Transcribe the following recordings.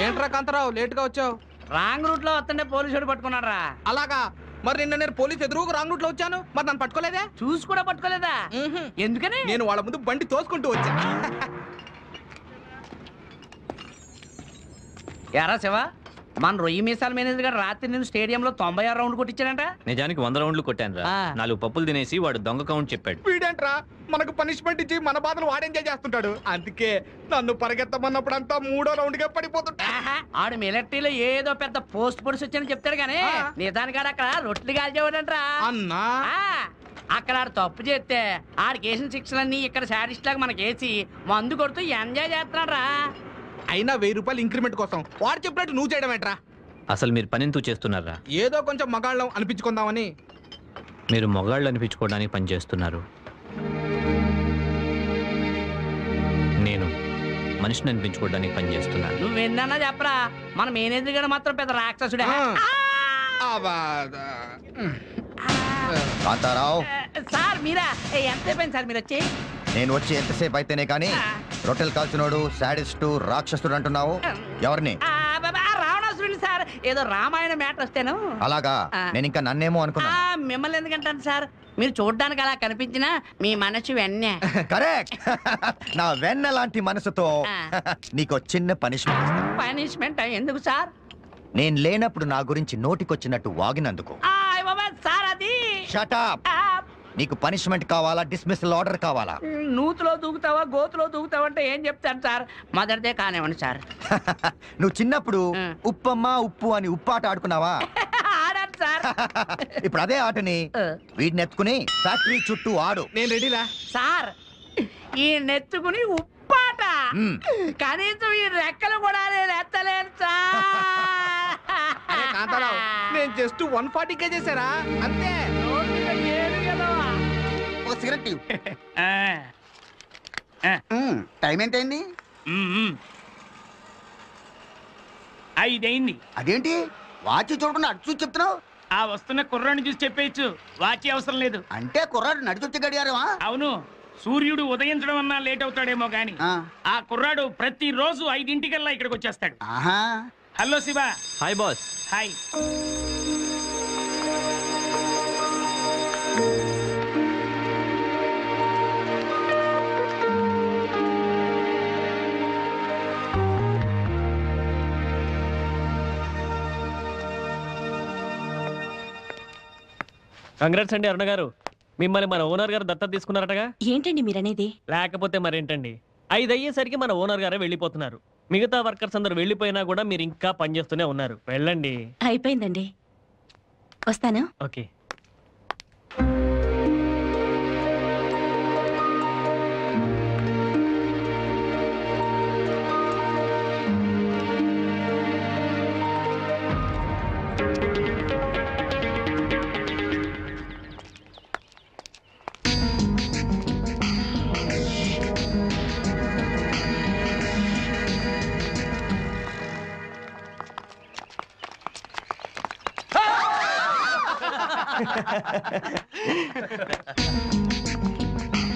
ఏంట్రా కాంతారావు లేట్ గా వచ్చావు? రాంగ్ రూట్ లో వస్తుంటే పోలీసుడు పట్టుకున్నాడు రా. అలాగా? మరి నిన్న నేను పోలీస్ ఎదురుగా రాంగ్ రూట్ లో వచ్చాను, మరి నన్ను పట్టుకోలేదే? చూసి కూడా పట్టుకోలేదా? ఎందుకని? నేను వాళ్ళ ముందు బండి తోసుకుంటూ వచ్చా. ఎరా శివ, మన రొయ్యి మీసాల మేనేజర్ గారు రాత్రి నేను స్టేడియంలో 96 రౌండ్లు కొట్టించాడంట. నిజానికి 100 రౌండ్లు కొట్టాను రా. 4 పప్పులు తినేసి వాడు దొంగ కౌంట్ చెప్పాడు. వీడేంట్రా మనకు పనిష్మెంట్ ఇచ్చి మన బాధలు వాడు ఎంజాయ్ చేస్తుంటాడు. అందుకే నన్ను పరిగెత్తమన్నప్పుడు అంతా 3వ రౌండ్ గా పడిపోతుంటా. ఆడు మిలిటరీలో ఏదో పెద్ద పోస్ట్ పొడిసి వచ్చానని చెప్తాడు గానీ నిజానికి అక్కడ రొట్టెలు కాల్చేవాడంట్రా అన్నా. అక్కడ ఆడు తప్పు చేస్తే ఆడికి వేసిన శిక్షలన్నీ ఇక్కడ శాడిస్ట్ లాగా మనకేసి మందు కొడుతూ ఎంజాయ్ చేస్తున్నాడు రా. అయినా 1000 రూపాయలు ఇంక్రిమెంట్ కోసం వాడు చెప్పినట్టు నువ్వు చేయడం ఏంట్రా? అసలు మీరు పనింతూ చేస్తున్నారా? ఏదో కొంచెం మగాళ్ళం అనిపించుకుందామని. మీరు మొగాళ్ళు అనిపించుకోవడానికి పని చేస్తున్నారు. నేను మనిషిని అనిపించుకోవడానికి పని చేస్తున్నాను. నువ్వు ఎన్నన్నా చెప్పరా, మన మేనేజర్ గారు మాత్రం పెద్ద రాక్షసుడే. కాంతారావు సార్ మీరా? ఎంతసేపు అయింది సార్ మీరు వచ్చి? నేను వచ్చి ఎంతసేపు అయితేనే కానీ రొట్టెలు కాల్చినోడు సాడిస్టు రాక్షసుడు అంటున్నావు. ఎవరిని? రావణాసురుడు సార్. ఏదో రామాయణ మ్యాటర్ వస్తేను. అలాగా? నేను ఇంకా నన్నేమో అనుకున్నా. మిమ్మల్ని ఎందుకంటాను సార్, మీరు చూడ్డానికి అలా కనిపించినా మీ మనసు వెన్నే. కరెక్ట్. నా వెన్న లాంటి మనసుతో నీకు చిన్న పనిష్మెంట్. పనిష్మెంట్ ఎందుకు సార్? నేను లేనప్పుడు నా గురించి నోటికొచ్చినట్టు వాగినందుకు. సార్ అది షట్ అప్. నీకు పనిష్మెంట్ కావాలా, డిస్మిసల్ ఆర్డర్ కావాలా? నూతులో దూకుతావా గోతులో దూకుతావా అంటే ఏం చెప్తాను సార్? మొదటిదే కానివ్వండి సార్. నువ్వు చిన్నప్పుడు ఉప్పమ్మ ఉప్పు అని ఉప్పాట ఆడుకున్నావా? ఆడాను సార్. ఇప్పుడు అదే ఆటని వీడిని ఎత్తుకుని ఫ్యాక్టరీ చుట్టూ ఆడు. నేను రెడీరా సార్. ఈ నెత్తుకుని ఉప్పాట కనీసం ఈ రెక్కలు కూడా నేను ఎత్తలేను సార్. కాంతారావు, నేను జస్ట్ 140 చేశారా అంతే. ఒక సిగరెట్ టైం ఏంటైంది? 5 అయింది. అదేంటి వాచ్ చూడకుండా అటు చూసి చెప్తున్నావు? ఆ వస్తున్న కుర్రాన్ని చూసి చెప్పేయచ్చు, వాచి అవసరం లేదు. అంటే కుర్రాడు నడిచొచ్చే గడియారమా? అవును, సూర్యుడు ఉదయించడం అన్నా లేట్ అవుతాడేమో గాని ఆ కుర్రాడు ప్రతిరోజు 5 ఇక్కడికి వచ్చేస్తాడు. Hello Shiva. Hi boss. Hi. Congrats అండి అరుణ గారు, మిమ్మల్ని మన ఓనర్ గారు దత్తత తీసుకున్నారటగా. ఏంటండి మీరనేది? లేకపోతే మరేంటండి, 5 అయ్యేసరికి మన ఓనర్ గారే వెళ్ళిపోతున్నారు. మిగతా వర్కర్స్ అందరు వెళ్ళిపోయినా కూడా మీరు ఇంకా పనిచేస్తూనే ఉన్నారు. వెళ్ళండి. అయిపోయిందండి, వస్తాను. ఓకే.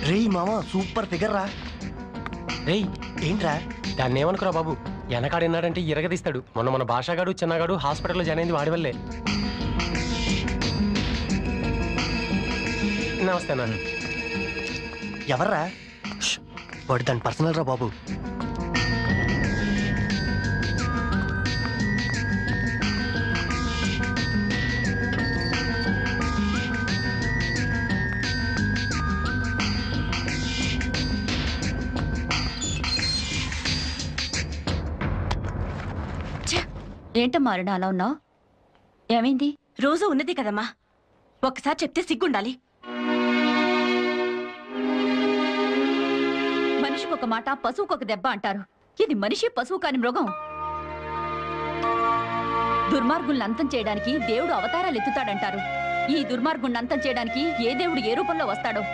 రేయ్ మామ, సూపర్ ఫిగర్ రా. రేయ్ ఏంట్రా? దాన్ని ఏమనుకురా బాబు, వెనకాడిన్నాడంటే ఇరగదీస్తాడు. మొన్న మన భాషగాడు చిన్నగాడు హాస్పిటల్లో జాయిన్ అయింది వాడి వల్లే. నమస్తే నాన్న. ఎవర్రా? వాడు దాని పర్సనల్ రా బాబు. ఏంటమ్మా అరుణ అలా ఉన్నావు? ఏమైంది? రోజు ఉన్నది కదమ్మా, ఒక్కసారి చెప్తే సిగ్గుండాలి. మనిషికి ఒక మాట, పశువుకు ఒక దెబ్బ అంటారు. ఇది మనిషి పశువు కాని మృగం. దుర్మార్గుల్ని అంతం చేయడానికి దేవుడు అవతారాలు ఎత్తుతాడంటారు. ఈ దుర్మార్గుణ్ణి అంతం చేయడానికి ఏ దేవుడు ఏ రూపంలో వస్తాడో.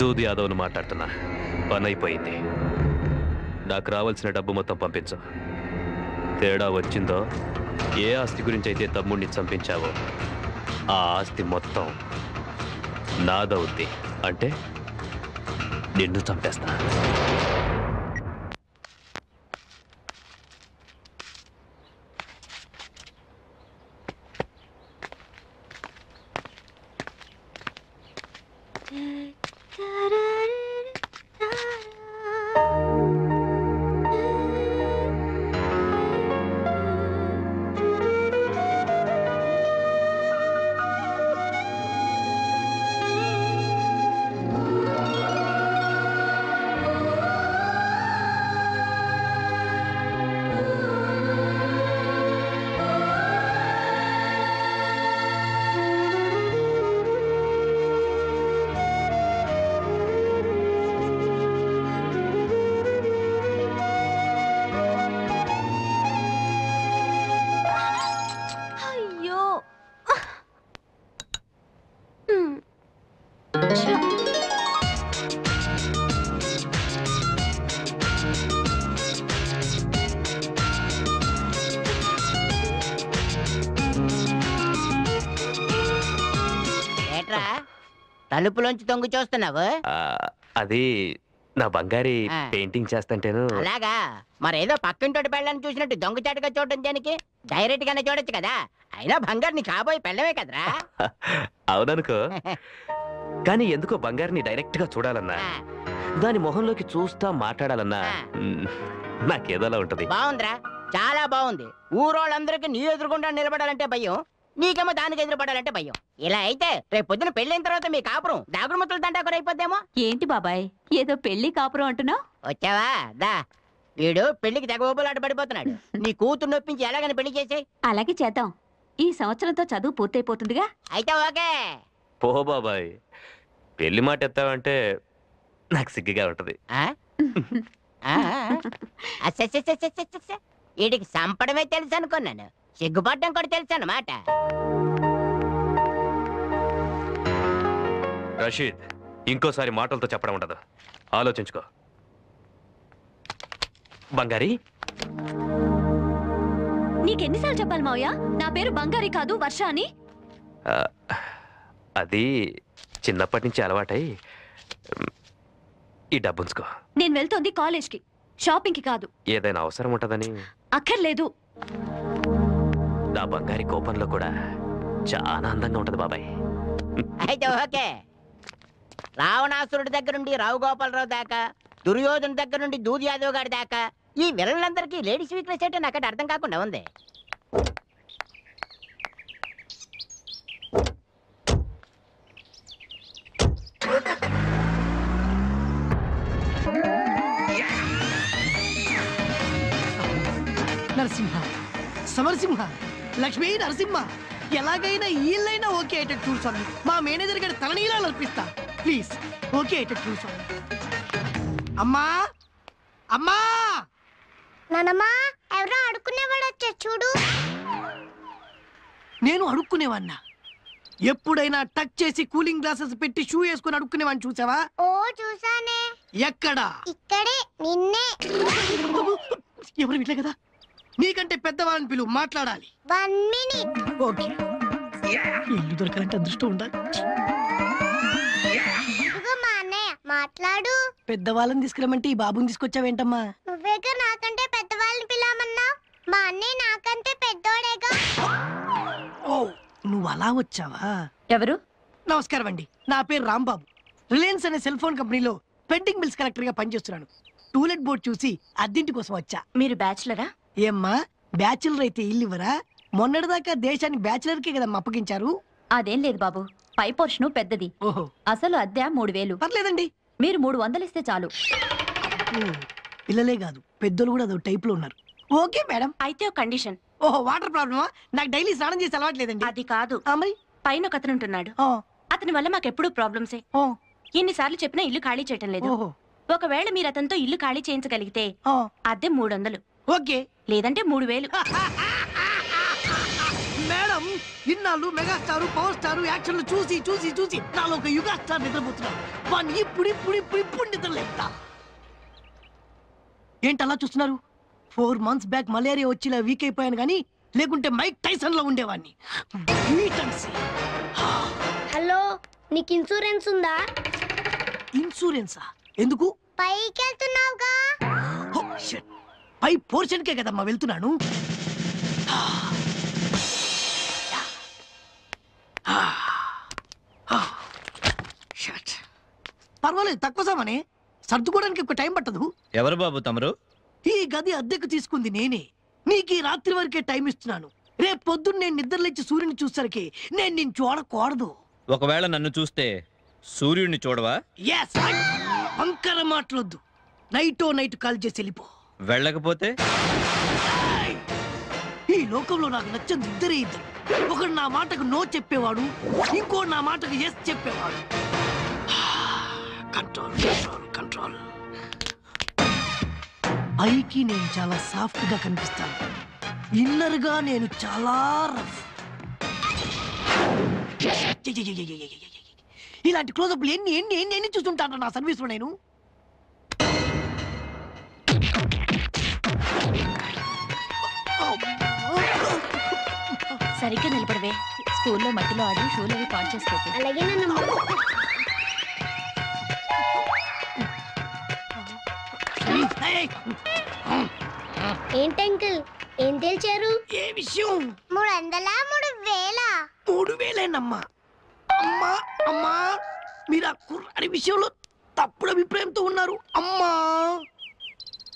దూద్ యాదవ్ను మాట్లాడుతున్నా. పని అయిపోయింది. నాకు రావాల్సిన డబ్బు మొత్తం పంపించు. తేడా వచ్చిందో, ఏ ఆస్తి గురించి అయితే తమ్ముడిని చంపించావో ఆ ఆస్తి మొత్తం నాదవుద్ది. అంటే నిన్ను చంపేస్తా. తలుపులోంచి తొంగి చూస్తున్నావు? అది నా బంగారి పెయింటింగ్ చేస్తుంటేను. అలాగా? మరేదో పక్కింటోటి పెళ్ళని చూసినట్టు దొంగచాటుగా చూడటం దేనికి? డైరెక్ట్ గానే చూడొచ్చు కదా. అయినా బంగారిని కాబోయే పెళ్ళమే కదరా. అవుననుకో, కానీ ఎందుకో బంగారిని డైరెక్ట్ గా చూడాలన్నా, దాని మొహంలోకి చూస్తా మాట్లాడాలన్నా నాకేదోలా ఉంటది. బాగుందిరా, చాలా బాగుంది. ఊరోళ్ళందరికీ నీ ఎదురుకుండా నిలబడాలంటే భయం, నీకేమో దానికి ఎదురుపడాలంటే భయం. ఇలా అయితే రేపు పొద్దున పెళ్ళైన తర్వాత మీ కాపురం దాగుడు ముత్తలు దండాకుర అయిపోద్దేమో. ఏంటి బాబాయ్, ఏదో పెళ్లి కాపురం అంటున్నావు? వచ్చావా? దా, వీడు పెళ్లికి తెగ ఊపులాట పడిపోతున్నాడు. నీ కూతురు నొప్పించి ఎలాగని పెళ్లి చేసేయ్. అలాగే చేద్దాం. ఈ సంవత్సరంతో చదువు పూర్తయిపోతుందిగా. అయితే ఓకే. పో బాబాయ్, పెళ్లి మాట ఎత్తావంటే నాకు సిగ్గుగా ఉంటది. వీడికి సంపడమే తెలుసు అనుకున్నాను, సిగ్గుపడడం కూడా తెలుసు అన్నమాట. రషీద్, ఇంకోసారి మాటలతో చెప్పడం ఉండదు, ఆలోచించుకో. బంగారి, నీకెన్నిసార్లు చెప్పాలి మావయ్య, నా పేరు బంగారి కాదు వర్ష అని? అది చిన్నప్పటి నుంచి అలవాటై. ఈ డబ్బుంచుకో. నేను వెళ్తోంది కాలేజ్కి, షాపింగ్కి కాదు. ఏదైనా అవసరం ఉంటదని. అక్కర్లేదు. నా బంగారి కోపంలో కూడా చాలా అందంగా ఉంటది బాబాయ్. అయితే ఓకే. రావణాసురుడి దగ్గర నుండి రావు గోపాలరావు దాకా, దుర్యోధన దగ్గర నుండి దూద్ యాదవ్ గారి దాకా ఈ విలన్లందరికీ లేడీస్ వీక్నెస్ ఏంటో నాకు అర్థం కాకుండా ఉంది. నరసింహ, సమరసింహ, లక్ష్మీ నరసింహ, ఎలాగైనా ఈళ్ళైనా ఓకే అయ్యేటట్టు చూసాను. మా మేనేజర్ గారి తలనీలా నడిపిస్తా. ప్లీజ్ ఓకే అయ్యేటట్టు చూసాను. అమ్మా, అమ్మా, నానమ్మా, ఎవరో అడుక్కునేవాడు వచ్చా చూడు. నేను అడుక్కునేవాడినా? ఎప్పుడైనా టచ్ చేసి కూలింగ్ గ్లాసెస్ పెట్టి షూ వేసుకుని అడుక్కునేవాడిని చూసావా? ఓ చూసానే. ఎక్కడా? ఇక్కడే, నిన్నే. ఎవరు ఇట్లే కదా, నీకంటే పెద్దవాళ్ళని పిలువు, మాట్లాడాలి. 1 minute. ఓకే. ఇల్లు దొరకాలంటే అదృష్టం ఉండాలి. ఇదిగో మా అన్నయ్య, మాట్లాడు. పెద్దవాళ్ళని తీసుకురమ్మంటే ఈ బాబుని తీసుకొచ్చావేంటమ్మా? నువ్వేగా నాకంటే పెద్దవాళ్ళని పిలవమన్నావు. మా అన్నయ్య నాకంటే పెద్దోడేగా. ఓ, నువ్వు అలా వచ్చావా? ఎవరు? నమస్కారం అండి, నా పేరు రాంబాబు. రిలయన్స్ అనే సెల్ ఫోన్ కంపెనీలో పెండింగ్ బిల్స్ కలెక్టర్ గా పనిచేస్తున్నాను. టూలెట్ బోర్డు చూసి అద్దెంటి కోసం వచ్చా. మీరు బ్యాచులరా? ఏమ్మా, బ్యాచులర్ అయితే ఇల్లు ఇవ్వరా? మొన్నటిదాకా దేశాన్ని బ్యాచులర్ కే కదా అప్పగించారు. అదేం లేదు బాబు, పై పోర్షను పెద్దది. ఓహో, అసలు అద్దె 3000. పర్లేదండి, మీరు 300 ఇస్తే చాలు. పిల్లలే కాదు పెద్దలు కూడా అదో టైప్ లో ఉన్నారు. Okay madam. అయితే ఒక కండిషన్. ఓహో, వాటర్ ప్రాబ్లమా? నాకు డైలీ స్నానం చేసి అలవాట్లేదండి. అది కాదు, మరి పైన ఒక అతను ఉంటున్నాడు. అతని వల్ల మాకెప్పుడు ప్రాబ్లమ్సే. ఎన్నిసార్లు చెప్పినా ఇల్లు ఖాళీ చేయటం లేదు. ఒకవేళ మీరు అతనితో ఇల్లు ఖాళీ చేయించగలిగితే అద్దె 300. ఓకే. లేదంటే 3000. మేడం, ఇన్నాళ్ళు మెగాస్టార్ పవర్ స్టార్ యాక్షన్లు చూసి చూసి చూసి నాలో ఒక యుగా స్టార్ నిద్రపోతున్నాను. వాడిని ఇప్పుడు నిద్రలేపుతా. ఏంటి అలా చూస్తున్నారు? 4 months బ్యాక్ మలేరియా వచ్చి వీక్ అయిపోయాను కానీ లేకుంటే మైక్ టైసన్ లో ఉండేవాడిని. హలో, నీకు ఇన్సూరెన్స్ ఉందా? ఇన్సూరెన్సా? ఎందుకు? పైకి వెళ్తున్నావుగా. పై పోర్షన్ కే కదమ్మా వెళ్తున్నాను. పర్వాలేదు, తక్కువ సామానే, సర్దుకోవడానికి ఒక టైం పట్టదు. ఎవరు బాబు తమరు? ఈ గది అద్దెకు తీసుకుంది నేనే. నీకు ఈ రాత్రి వరకే టైం ఇస్తున్నాను. రేపు పొద్దున్న నేను నిద్రలేచి సూర్యుని చూసరికి నేను నిన్ను చూడకూడదు. ఒకవేళ నన్ను చూస్తే సూర్యుడిని చూడవా? వంకర మాటలొద్దు. నైట్ కాల్ చేసి వెళ్ళిపో. వెళ్ళకపోతే ఈ లోకంలో నాకు నచ్చని ఇద్దరు. ఒకడు నా మాటకు నో చెప్పేవాడు, ఇంకో నా మాటకు ఎస్ చెప్పేవాడు. Control control control. పైకి నేను చాలా సాఫ్ట్ గా కనిపిస్తాను, ఇన్నర్ గా నేను చాలా రఫ్. ఇలాంటి క్లోజప్లు ఎన్ని ఎన్ని ఎన్ని ఎన్ని చూస్తుంటాను నా సర్వీస్ లో నేను. సరిగ్గా నిలబడవే. స్కూల్లో మట్టిలో ఆడి షూలు అవి పాడు చేసుకోకు. అలాగే ఏంటి అంకుల్, ఏం తెలిచారు? ఏ విషయం? 3,000 అమ్మా అమ్మా, మీరు ఆ కుర్రాడి విషయంలో తప్పుడు అభిప్రాయంతో ఉన్నారు. అమ్మా,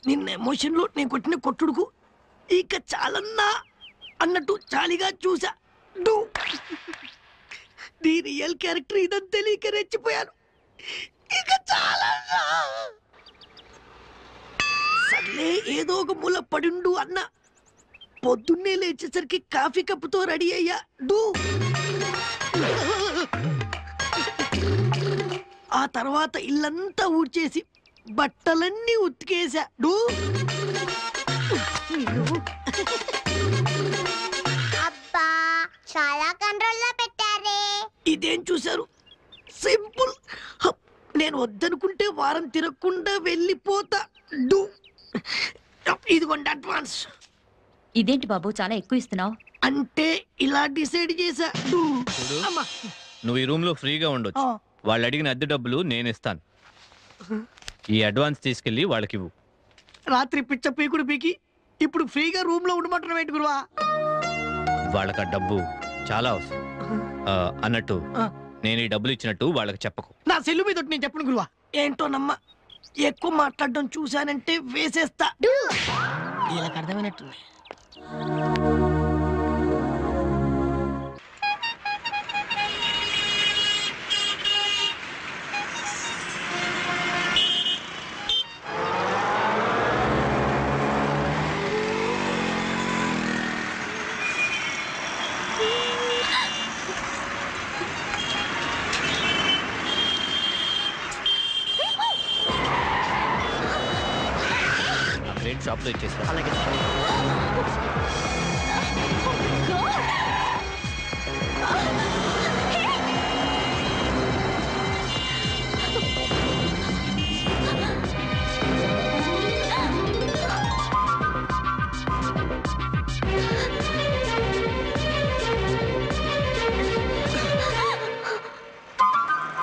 నిన్న ఎమోషన్ లో నేను కొట్టిన కొట్టుడుకు ఇక చాలన్నా అన్నట్టు చాలిగా చూసా. నీ రియల్ క్యారెక్టర్ ఇదని తెలియక రెచ్చిపోయాను. ఇక చాలన్నా. సర్లే, ఏదో ఒక మూల పడిండు అన్న. పొద్దున్నే లేచేసరికి కాఫీ కప్పుతో రెడీ అయ్యా. ఆ తర్వాత ఇల్లంతా ఊడ్చేసి బట్టలన్నీ ఉతికేసా. అబ్బా, చాలా కంట్రోల్ లో పెట్టారే. ఇదేం చూశారు? సింపుల్. నేను వద్దనుకుంటే వారం తిరగకుండా వెళ్ళిపోతా. ఇదిగోండి అడ్వాన్స్. ఇదేంటి బాబు, చాలా ఎక్కువ ఇస్తున్నావు? అంటే ఇలా డిసైడ్ చేసా. నువ్వు ఈ రూమ్ లో ఫ్రీగా ఉండొచ్చు. వాళ్ళు అడిగిన అద్దె డబ్బులు నేను ఇస్తాను. ఈ అడ్వాన్స్ తీసుకెళ్లి వాళ్ళకి ఇవ్వు. రాత్రి పిచ్చ పీకుడు పీకి ఇప్పుడు ఫ్రీగా రూమ్ లో ఉండమంటున్నావు ఏంటి గురువా? వాళ్ళకి ఆ డబ్బు చాలా అవసరం. అన్నట్టు నేను ఈ డబ్బులు ఇచ్చినట్టు వాళ్ళకి చెప్పకు. నా సెల్లు మీద నేను చెప్పను గురువా. ఏంటో నమ్మ, ఎక్కువ మాట్లాడడం చూశానంటే వేసేస్తా. వీళ్ళకి అర్థమైనట్టుంది. షాప్ లో ఇచ్చేస్తా. అలాగే.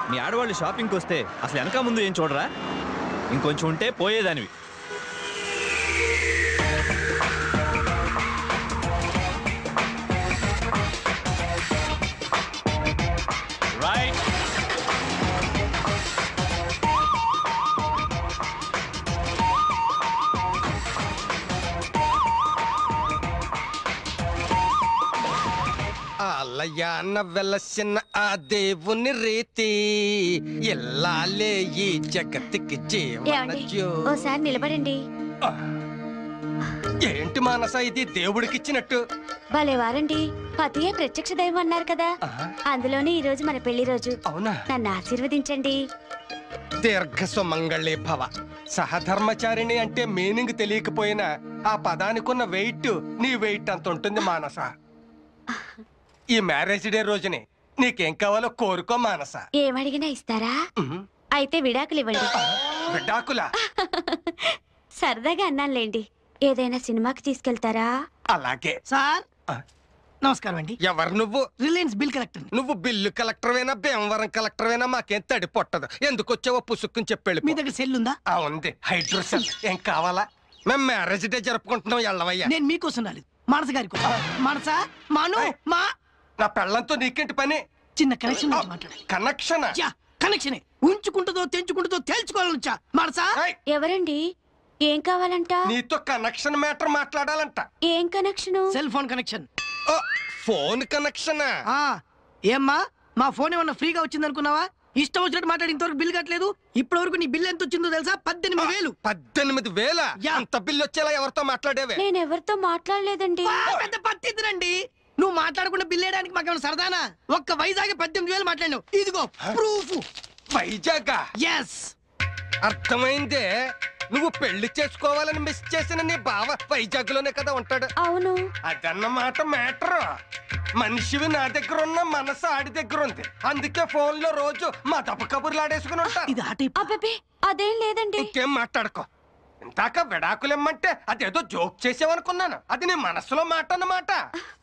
మీ ఆడవాళ్ళు షాపింగ్కి వస్తే అసలు వెనక ముందు ఏం చూడరా? ఇంకొంచెం ఉంటే పోయేదానివి. అలయాన వెలసిన ఆ దేవుని రీతి ఎల్లాలే ఈ జగతికి ఓసారి నిలబడండి. ఏంటి మానస ఇది దేవుడికిచ్చినట్టు? భలే వారండి, పతియే ప్రత్యక్ష దైవం అన్నారు కదా, అందులోనే ఈ రోజు మన పెళ్లి రోజు. అవునా? నన్ను ఆశీర్వదించండి. దీర్ఘ సుమంగళే భవ. సహధర్మచారిణి అంటే మీనింగ్ తెలియకపోయినా ఆ పదానికున్న వెయిట్ నీ వెయిట్ అంత ఉంటుంది మానస. ఈ మ్యారేజ్ డే రోజుని నీకేం కావాలో కోరుకో మానస. ఏమడిగినా ఇస్తారా? అయితే విడాకులు ఇవ్వండి. విడాకులా? సరదాగా అన్నానులేండి. ఏదైనా సినిమాకి తీసుకెళ్తారా? అలాగే. సార్ నమస్కారం అండి. ఎవరు నువ్వు? Reliance bill collector. నువ్వు బిల్లు కలెక్టర్వేనా భీమవరం కలెక్టర్వేనా మాకేం తడి పొట్టదు. ఎందుకు వచ్చావో పుసుక్కుని చెప్పాడు. మీ దగ్గర సెల్ ఉందా? ఉంది, హైడ్రోసెల్. ఏం కావాలా? మేము మ్యారేజ్ డే జరుపుకుంటున్నాం. ఎల్లవయ్యా. నేను మీకోసం రాలేదు, మనస గారి కోసం. మనస మాను మా నా పెళ్ళంతో నీకేంటి పని? చిన్న కనెక్షన్ మాట్లాడాలి. కనెక్షన్? కనెక్షనే. ఉంచుకుంటుందో తెంచుకుంటుందో తేల్చుకోవాలనుచా. మనసా ఎవరండి? ఏం కావాలంట? నీతో కనెక్షన్ మ్యాటర్ మాట్లాడాలంట. ఏం connection? Cell phone connection. Phone connection? ఏమ్మా మా ఫోన్ ఏమన్నా ఫ్రీగా వచ్చింది అనుకున్నావా? ఇష్టం వచ్చినట్టు మాట్లాడి ఇంతవరకు బిల్ కట్టలేదు. ఇప్పటి వరకు నీ బిల్ ఎంత వచ్చిందో తెలుసా? 18,000. 18,000? అంత బిల్లు వచ్చేలా ఎవరితో మాట్లాడేవే? నేను ఎవరితో మాట్లాడలేదండి. పెద్ద పత్తిద్దురండి. నువ్వు మాట్లాడకుండా బిల్ వేయడానికి మాకేమైనా సరదానా? ఒక్క వైజాగ్ 18,000 మాట్లాడినావు. ఇదిగో ప్రూఫ్. వైజాగ్? ఎస్. అర్థమైందే. నువ్వు పెళ్లి చేసుకోవాలని మిస్ చేసిన నీ బావ వైజాగ్ లోనే కదా ఉంటాడు. అవును. అదన్నమాట మ్యాటర్. మనిషివి నా దగ్గర ఉన్న, మనసు ఆడి దగ్గర ఉంది. అందుకే ఫోన్ లో రోజు మా దప్ప కబుర్లు ఆడేసుకుని ఉంటా. అబ్బే అదేం లేదండి. ఇంకేం మాట్లాడుకో. ఇందాక విడాకులిమ్మంటే అదేదో జోక్ చేసావనుకున్నాను. అది నీ మనసులో మాట అన్నమాట.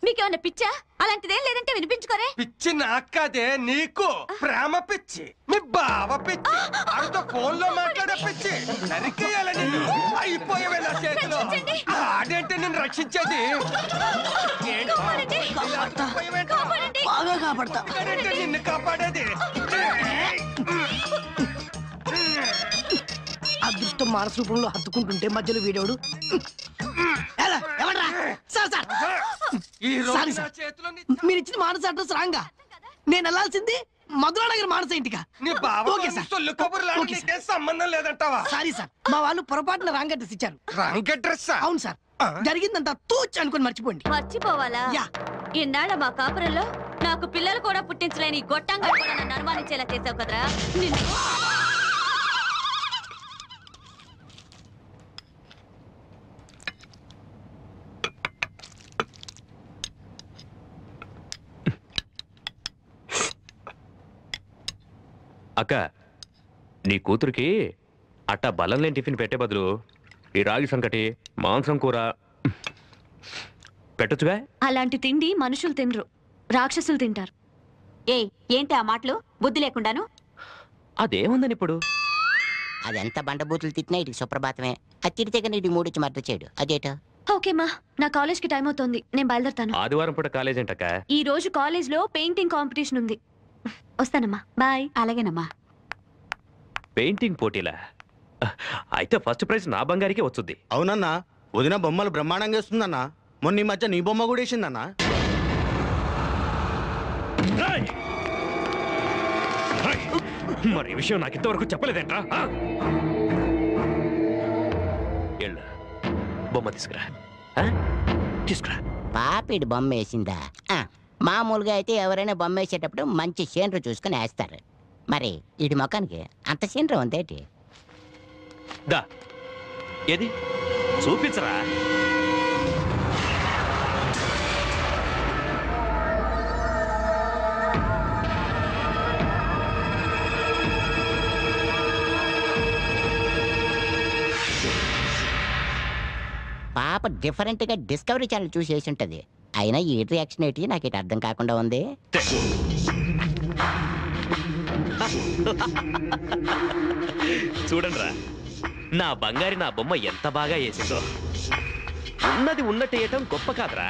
మీకేమన్నా పిచ్చా? అలాంటిదేం లేదంటే వినిపించుకోరే. పిచ్చి నాకు కాదే, నీకు. ప్రేమ పిచ్చి. మీ బావ పిచ్చి. ఆడితో ఫోన్ లో మాట్లాడే పిచ్చి. నరికేయాలని అయిపోయేవే నా చేతిలో. ఆడేంటి నిన్ను రక్షించేది? బాగా కాపాడతా. నిన్ను కాపాడేది. అదృష్టం మానస రూపంలో హత్తుకుంటుంటే మధ్యలో వీడోడు. మీరు ఇచ్చిన మానస అడ్రస్ రాంగా. నేను వెళ్ళాల్సింది మధురానగర్ మానస ఇంటికా? సంబంధం లేదంటావా? సారీ సార్, మా వాళ్ళు పొరపాటున రాంగ్ అడ్రస్ ఇచ్చారు. Wrong address? అవును సార్. జరిగిందంతా తూచ్ అనుకుని మర్చిపోండి. మర్చిపోవాలా? ఇన్నాళ్ళ మా కాపురంలో నాకు పిల్లలు కూడా పుట్టించలేని గొట్టంగా కూడా నన్ను అనుమానించేలా చేసావు కదరా. అక్క, నీ కూతురికి అట్టా బలం లేని టిఫిన్ పెట్టే బదులు ఈ రాగి సంకటి, మాంసం కూర పెట్టొచ్చుగా. అలాంటి తిండి మనుషులు తినరు, రాక్షసులు తింటారు. ఏంటి ఆ మాటలు? బుద్ధి లేకుండాను. అదేముందని ఇప్పుడు? అదెంత బండబూతులు తిట్టినా ఇటు సుప్రభాతమే. అది తిడితే కానీ ఇటు మూడిచ్చి మర్ర చేయడు. అదేటా? ఓకేమా, నా కాలేజ్ కి టైం అవుతోంది, నేను బయలుదేరుతాను. ఆదివారం పూట కాలేజ్ ఏంటక్క? ఈ రోజు కాలేజ్ లో పెయింటింగ్ కాంపిటీషన్ ఉంది. వస్తానమ్మా. బాయ్. అలాగేనమ్మా. పెయింటింగ్ పోటీలా? అయితే ఫస్ట్ ప్రైజ్ నా బంగారికే వచ్చుద్ది. అవునన్నా, వదిన బొమ్మలు బ్రహ్మాండంగా వేస్తుందన్నా. మొన్న ఈ మధ్య నీ బొమ్మ కూడా వేసిందన్నా. మరి విషయం నాకు ఇంతవరకు చెప్పలేదేంట్రా? బొమ్మ తీసుకురా. తీసుకురా. పాపిడి బొమ్మ వేసిందా? మామూలుగా అయితే ఎవరైనా బొమ్మ వేసేటప్పుడు మంచి సీనరీ చూసుకుని వేస్తారు. మరి ఇటు మొక్కనికి అంత సీనరీ ఉందేటి? దా, ఏది చూపించరా. పాప డిఫరెంట్ గా డిస్కవరీ ఛానల్ చూసి వేసి ఉంటది. అయినా ఈ రియాక్షన్ ఏంటి నాకు ఇటు అర్థం కాకుండా ఉంది. చూడండిరా, నా బంగారి నా బొమ్మ ఎంత బాగా వేసిందో. ఉన్నది ఉన్నట్టు వేయటం గొప్ప కాదురా,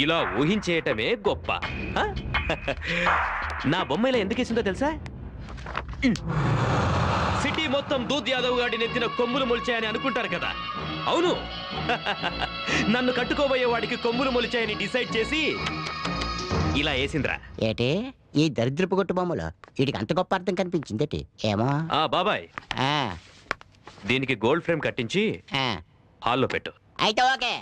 ఇలా ఊహించేయటమే గొప్ప. నా బొమ్మ ఇలా ఎందుకు వేసిందో తెలుసా? సిటీ మొత్తం దూద్ యాదవ్ గాడి నెత్తిన కొమ్ములు మొలిచాయని అనుకుంటారు కదా. అవును, నన్ను కట్టుకోబోయే వాడికి కొమ్ములు మొలిచాయని డిసైడ్ చేసి ఇలా వేసిందిరా. ఏటే ఈ దరిద్రపు కొట్టు బొమ్మలో వీడికి అంత గొప్ప అర్థం కనిపించింది ఏమో. బాబాయ్, దీనికి గోల్డ్ ఫ్రేమ్ కట్టించి హాల్లో పెట్టు. అయితే okay.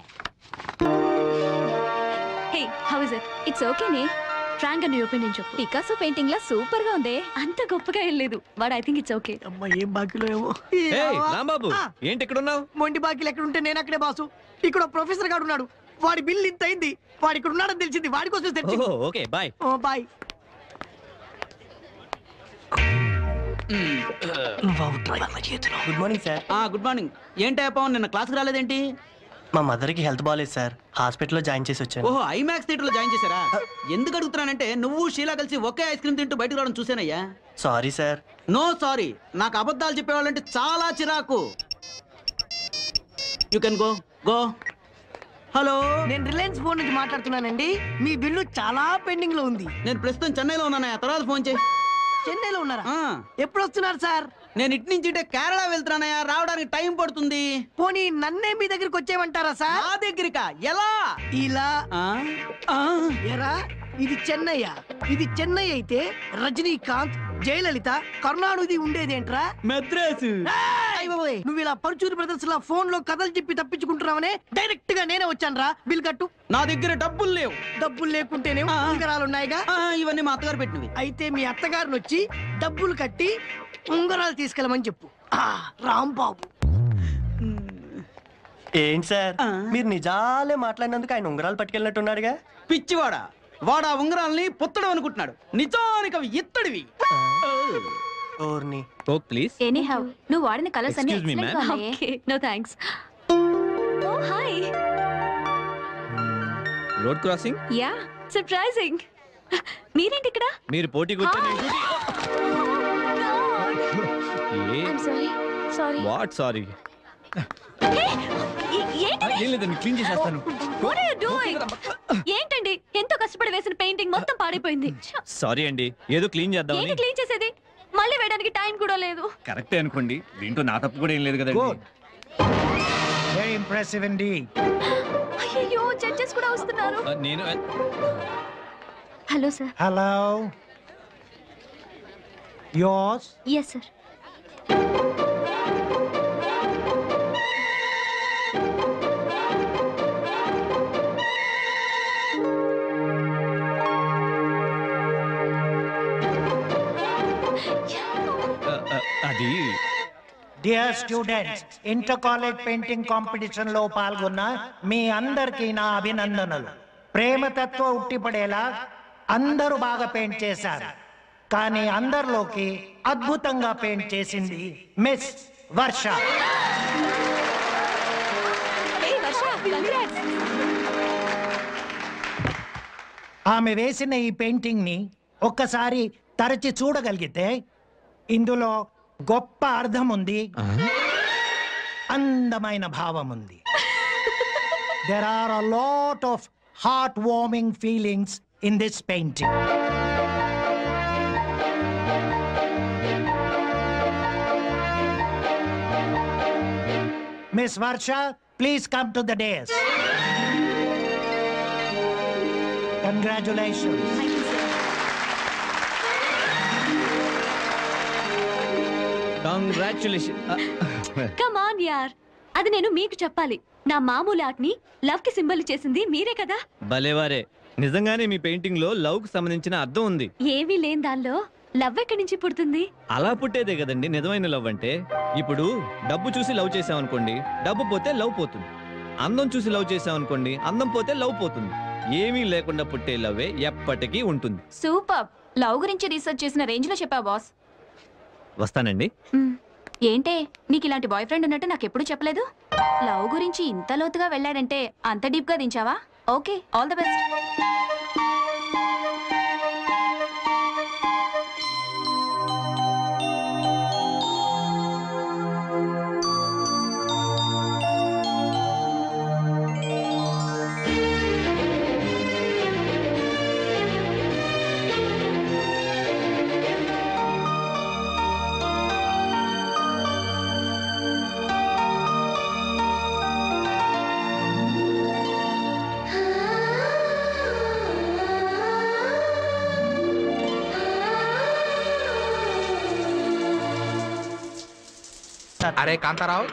Hey, how is it? It's ఓకేనే. ఫ్రాంక్ గా నీ ఒపీనియన్ చెప్పు. పికాసో పెయింటింగ్ లా సూపర్ గా ఉంది. అంత గొప్పగా ఏం లేదు, but I think it's okay. అమ్మా, ఏం బాకీలో ఏమో. రాంబాబు, ఏంటి ఇక్కడ ఉన్నావు? మొండి బాకీలు ఎక్కడ ఉంటే నేను అక్కడే బాసు. ఇక్కడ ప్రొఫెసర్ గారు ఉన్నాడు, వాడి బిల్ ఇంత అయింది. వాడు ఇక్కడ ఉన్నాడని తెలిసింది, వాడి కోసం తెచ్చి. Okay bye. Bye. Good morning sir. Good morning. ఏంటి పవన్ నిన్న క్లాస్కి రాలేదేంటి? మా మదర్కి హెల్త్ బాగాలేదు సార్, హాస్పిటల్లో జాయిన్ చేసి వచ్చాను. ఓహో, ఐమాక్స్ థియేటర్లో జాయిన్ చేశారా? ఎందుకు అడుగుతున్నానంటే నువ్వు షీలా కలిసి ఒకే ఐస్ క్రీమ్ తింటూ బయటకు రావడం చూసానయ్యా. Sorry sir. No sorry. నాకు అబద్ధాలు చెప్పేవాళ్ళంటే చాలా చిరాకు. You can go go. Hello, నేను రిలయన్స్ ఫోన్ నుంచి మాట్లాడుతున్నానండి. మీ బిల్లు చాలా పెండింగ్ లో ఉంది. నేను ప్రస్తుతం చెన్నైలో ఉన్నానయ్యా, తర్వాత ఫోన్ చేయి. చెన్నైలో ఉన్నారా? ఎప్పుడు వస్తున్నారు సార్? నేను ఇటు నుంచి ఇటే కేరళ వెళ్తున్నానయ్యా, రావడానికి టైం పడుతుంది. పోనీ నన్నే మీ దగ్గరికి వచ్చేయమంటారా సార్? నా దగ్గరికా? ఎలా? ఇలా. ఎరా, ఇది చెన్నై. ఇది చెన్నై అయితే రజనీకాంత్, జయలలిత, కరుణానిధి ఉండేదేంట్రా? మద్రాసు. నువ్వు ఇలా పరుచూరి బ్రదర్స్ లా ఫోన్ లో కథలు చెప్పి తప్పించుకుంటున్నావనే డైరెక్ట్ గా నేనే వచ్చాను. బిల్ కట్టు. నా దగ్గర డబ్బులు లేవు. డబ్బులు లేకుంటేనేమో ఉంగరాలు ఉన్నాయిగా. ఇవన్నీ మా అత్తగారు పెట్టినవి. అయితే మీ అత్తగారిని వచ్చి డబ్బులు కట్టి ఉంగరాలు తీసుకెళ్ళమని చెప్పు. రాంబాబు. ఏంటి సార్, మీరు నిజాలే మాట్లాడినందుకు ఆయన ఉంగరాలు పట్టుకెళ్ళినట్టున్నాడుగా. పిచ్చివాడా, వాడు ఆ ఉంగరాల్ని పుత్తడం అనుకుంటున్నాడు. నిజానికి అవి ఇత్తడివి. Coke please. ఎనీహౌ నువ్వు వాడిన కలర్స్ అన్ని Excuse me, ఎక్సలెంట్ గా ma'am. ఉన్నాయి. Okay, no thanks. Oh hi. Road crossing. Yeah, surprising. మీరేంటి ఇక్కడ? మీరు పోటీ కూర్చొని I'm sorry. Sorry. What sorry? ఏంటది? ఏం లేదండి, క్లీన్ చేసేస్తాను. What are you doing? ఏంటండి, ఎంతో కష్టపడి వేసిన పెయింటింగ్ మొత్తం పాడైపోయింది. సారీ అండి, ఏదో క్లీన్ చేద్దామని. ఏంటి క్లీన్ చేసేది? మళ్ళీ వేయడానికి టైం కూడా లేదు. కరెక్టే అనుకోండి, దీంట్లో నా తప్పు కూడా ఏం లేదు కదండి. వెరీ ఇంప్రెసివ్ అండి. అయ్యో, జడ్జెస్ కూడా వస్తున్నారు. నేను hello sir. Hello. Yours? Yes sir. అది dear students, inter college painting competition లో పాల్గొన్న మీ అందరికీ నా అభినందనలు. ప్రేమతత్వ ఉట్టిపడేలా అందరూ బాగా పెయింట్ చేశారు, కానీ అందరిలోకి అద్భుతంగా పెయింట్ చేసింది మిస్ వర్ష. ఆమె వేసిన ఈ పెయింటింగ్ ని ఒక్కసారి తరచి చూడగలిగితే ఇందులో గొప్ప అర్థం ఉంది, అందమైన భావం ఉంది. There are a lot of heart-warming feelings in this painting. Miss Varsha, please come to the dais. Congratulations. Congratulation. Come on యార్, అది నేను మీకు చెప్పాలి. నా మామూలు ఆర్ట్ ని లవ్ కి సింబల్ చేసింది మీరే కదా. భలేవారే, నిజంగానే మీ పెయింటింగ్ లో లవ్ కు సంబంధించిన అర్థం ఉంది. ఏమీ లేని దానిలో లవ్ ఎక్కడి నుంచి పుడుతుంది? అలా పుట్టేదే కదండి నిజమైన లవ్ అంటే. ఇప్పుడు డబ్బు చూసి లవ్ చేసామనుకోండి, డబ్బు పోతే లవ్ పోతుంది. అందం చూసి లవ్ చేసామనుకోండి, అందం పోతే లవ్ పోతుంది. ఏమీ లేకుండా పుట్టే లవ్వే ఎప్పటికీ ఉంటుంది. సూపర్. లవ్ గురించి రీసెర్చ్ చేసిన రేంజ్ లో చెప్పా బాస్. వస్తానండి. ఏంటే, నీకు ఇలాంటి బాయ్ ఫ్రెండ్ ఉన్నట్టు నాకు ఎప్పుడు చెప్పలేదు. లవ్ గురించి ఇంత లోతుగా వెళ్ళాడంటే అంత డీప్ గా దించావా? Okay, all the best. అరే కాంతారావు,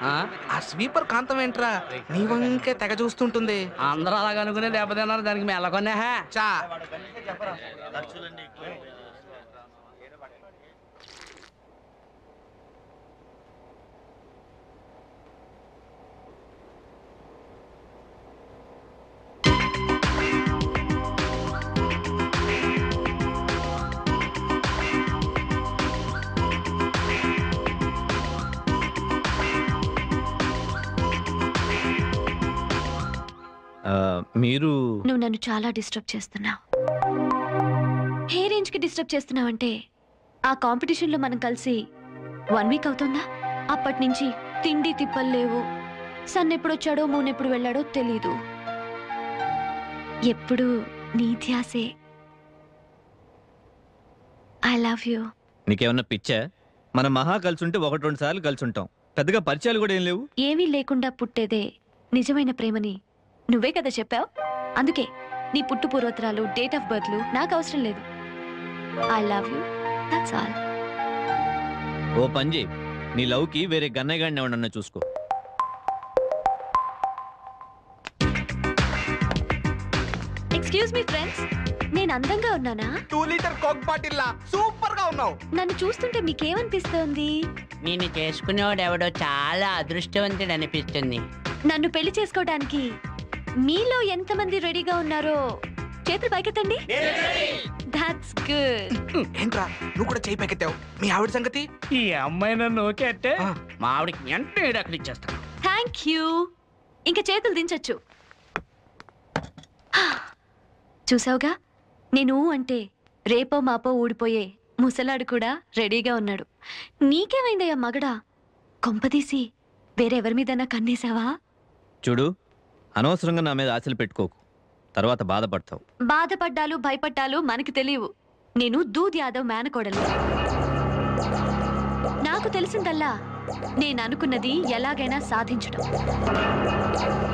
ఆ స్వీపర్ కాంతం ఏంట్రా నీ వంకే తెగ చూస్తుంటుంది. అందరూ అలాగ అనుకునే దెబ్బతిన్నారు, దానికి మేము ఎలాగొన్నా చా. మీరు నువ్వు నన్ను చాలా డిస్టర్బ్ చేస్తున్నావు. ఏ రేంజ్ కి డిస్టర్బ్ చేస్తున్నావంటే ఆ కాంపిటీషన్ లో మనం కలిసి 1 వీక్ అవుతుందా? అప్పటి నుంచి తిండి తిప్పలు లేవు. సన్ ఎప్పుడొచ్చాడో మూన్ ఎప్పుడు వెళ్ళాడో తెలీదు. ఎప్పుడు నీ ధ్యాసే. I love you. నీకేమన్నా పిచ్చా? మనం మహా కలిసి ఉంటే 1-2 సార్లు కలిసి ఉంటాం. పెద్దగా పరిచయాలు కూడా ఏం లేవు. ఏమీ లేకుండా పుట్టేదే నిజమైన ప్రేమని నువ్వే కదా చెప్పావు. అందుకే నీ పుట్టు పూర్వోత్తరాలు, డేట్ ఆఫ్ బర్త్లు నాకు అవసరం లేదు. I love you, that's all. Oh పంజి, నీ లవ్కి వేరే గన్నయ్య గాడిని ఎవడన్నా చూసుకో. ఎక్స్క్యూజ్ మీ ఫ్రెండ్స్, నేను అందంగా ఉన్నానా? 2 లీటర్ కోక్ బాటిల్ లా సూపర్ గా ఉన్నావు. నన్ను చూస్తుంటే మీకేమనిపిస్తోంది? నిన్ను చేసుకునేవాడు ఎవడో చాలా అదృష్టవంతుడు అనిపిస్తుంది. నన్ను పెళ్లి చేసుకోవడానికి మీలో ఎంతమంది రెడీగా ఉన్నారో చేతులు పైకెత్తండి. That's good. ఏంట్రా నువ్వు కూడా చేయి పైకెత్తావు? మీ ఆవిడ సంగతి? ఈ అమ్మాయి నన్ను ఓకే అంటే మా ఆవిడకి వెంటనే అక్కడ ఇచ్చేస్తాను. Thank you. ఇంకా చేతులు దించొచ్చు. చూసావుగా, నేను అంటే రేపో మాపో ఊడిపోయే ముసలాడు కూడా రెడీగా ఉన్నాడు. నీకేమైందయ్యా మగడా? కొంపదీసి వేరెవరి మీదన్నా కన్నేసావా? చూడు, అనవసరంగా నా మీద ఆశలు పెట్టుకోకు, తర్వాత బాధపడతావు. బాధపడ్డాలు భయపడ్డాలు మనకి తెలియవు. నేను దూద్ యాదవ్ మేనకోడలు. నాకు తెలిసిందల్లా నేను అనుకున్నది ఎలాగైనా సాధించడం.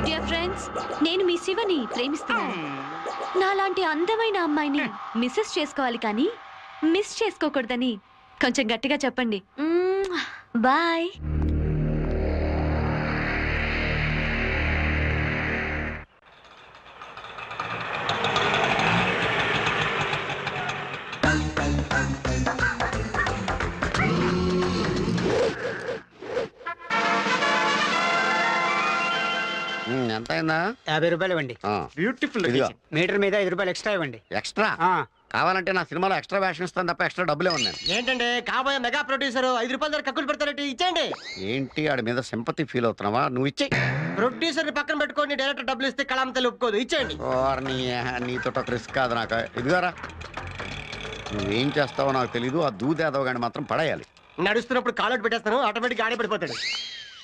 డియర్ ఫ్రెండ్స్, నేను మీ శివని ప్రేమిస్తున్నాను. నాలాంటి అందమైన అమ్మాయిని మిస్సెస్ చేసుకోవాలి కానీ మిస్ చేసుకోకూడదని కొంచెం గట్టిగా చెప్పండి. బాయ్. ఎంత అయిందా? 50 రూపాయలు ఇవ్వండి. బ్యూటిఫుల్. మీటర్ మీద 5 రూపాయలు ఎక్స్ట్రా ఇవ్వండి. ఎక్స్ట్రా కావాలంటే నా సినిమాలో ఎక్స్ట్రా వేషన్ ఇస్తాను తప్ప ఎక్స్ట్రా డబ్బులే ఉన్నాయి. ఏంటంటే కాబోయే మెగా ప్రొడ్యూసర్ 5 రూపాయల దగ్గర కక్కులు పెడతారంటే ఇచ్చేయండి. ఏంటి ఆడి మీద సింపతి ఫీల్ అవుతున్నావా? నువ్వు ఇచ్చే. ప్రొడ్యూసర్ ని పక్కన పెట్టుకొని డైరెక్టర్ డబ్బులు ఇస్తే కళాంతలు ఒప్పుకోదు. ఇచ్చేయండి. నీతో ఒక రిస్క్ కాదు నాకు. ఇదిగారా, నువ్వేం చేస్తావో నాకు తెలీదు. ఆ దూద్ యాదవ్ గాని మాత్రం పడేయాలి. నడుస్తున్నప్పుడు కాలౌట్ పెట్టేస్తాను, ఆటోమేటిక్ ఆడే పడిపోతాడు.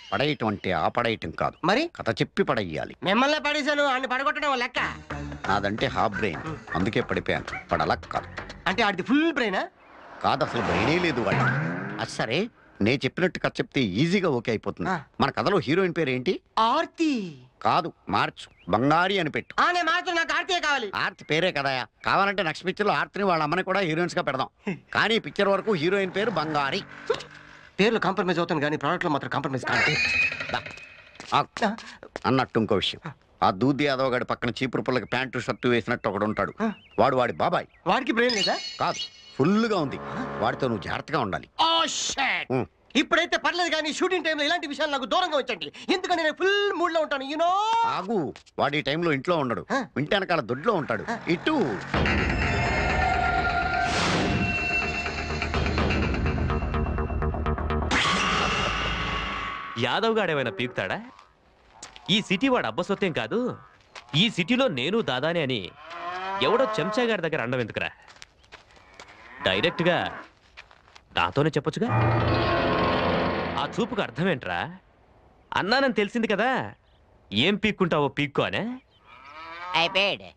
పడేయటం అంటే ఆ పడేయటం కాదు, మరి కథ చెప్పి పడేయాలి. మిమ్మల్ని పడేశాను, అన్ని పడగొట్టడం లెక్క. నాదంటే హాఫ్ బ్రెయిన్, అందుకే పడిపోయాను. పడలా కాదు. అంటే ఆడిది ఫుల్ బ్రెయినా? కాదు, అసలు బ్రెయినే లేదు వాడి. అది సరే, నేను చెప్పినట్టు కథ చెప్తే ఈజీగా ఓకే అయిపోతుంది. మన కథలో హీరోయిన్ పేరు ఏంటి? ఆర్తి. కాదు, మార్చు, బంగారి అని పెట్టు. నేను మార్చు, నాకు ఆర్తి కావాలి. ఆర్తి పేరే కదా. కావాలంటే నెక్స్ట్ పిక్చర్ లో ఆర్తిని వాళ్ళ అమ్మని కూడా హీరోయిన్స్ గా పెడదాం. కానీ పిక్చర్ వరకు హీరోయిన్ పేరు బంగారి. పేర్లు కాంప్రమైజ్ అవుతాను కానీ ప్రోడక్ట్ లో మాత్రం కాంప్రమైజ్ కాదు. అన్నట్టు ఇంకో విషయం, ఆ దూద్ యాదవ్ గారి పక్కన చీపురు పుల్లకి ప్యాంటు షర్టు వేసినట్టు ఒకడు ఉంటాడు. వాడు వాడి బాబాయ్. వాడికి బ్రెయిన్ లేదా? కాదు, ఫుల్ గా ఉంది. వాడితో నువ్వు జాగ్రత్తగా ఉండాలి. ఇప్పుడైతే పర్లేదు కానీ షూటింగ్ టైంలో ఇలాంటి విషయాలు నాకు దూరంగా వచ్చండి. ఎందుకంటే నేను ఫుల్ మూడ్ లో ఉంటాను. యూనో. ఆగు, వాడి టైంలో ఇంట్లో ఉండడు, ఇంటి వెనకాల దొడ్లో ఉంటాడు. ఇటు యాదవ్ గాడేమైనా పీకుతాడా? ఈ సిటీ వాడు అబ్బసొత్తేం కాదు. ఈ సిటీలో నేను దాదానే అని ఎవడో చెంచాగాడి దగ్గర అండం ఎందుకురా? డైరెక్ట్గా నాతోనే చెప్పొచ్చుగా. ఆ చూపుకు అర్థమేంట్రా? అన్నానని తెలిసింది కదా, ఏం పీక్కుంటావో పీక్కో అనే. అయిపోయాడు.